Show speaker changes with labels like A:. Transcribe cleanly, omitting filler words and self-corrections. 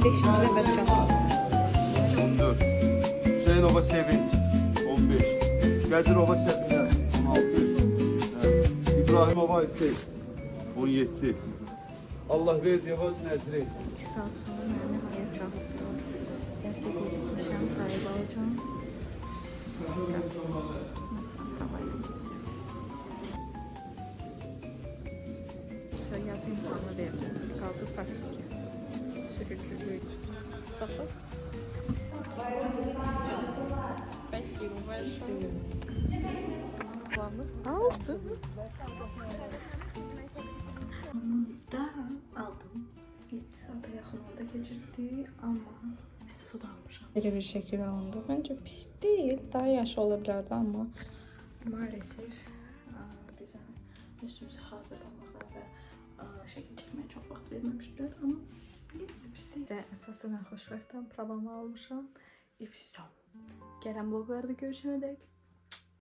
A: 5-ci növbə uşaqlar.
B: 14. Hüseynova Sevinç 15. Qədirova Səfinə 16. İbrahimova Hüseyn 17. Allah Verdiyeva Nəzri
A: 2 saat sonra mənə nəhayət çağırdı. Dərsə gecikmişəm, qayıb alacağım. Neyse, nasıl havayla gideceğim. Sonra yaz imtihanı verdim. Kaldı praktiki. Sürücülük. Bakın. Спасибо большое. Ладно. Aldım. Sonunda aldım. 7 saate yaxın orada keçirdi ama su da almışam. Belə bir şəkil alındı. Bence pis değil. Daha yaş ola bilərdi ama maalesef bizə üstümüzü hazırlamağa və şəkil çəkməyə çox vaxt verməmişdilər ama pis değil. Əsası mən xoşbəxtəm, pravamı almışam. İfsam. Gələn vloglarda görüşənədək.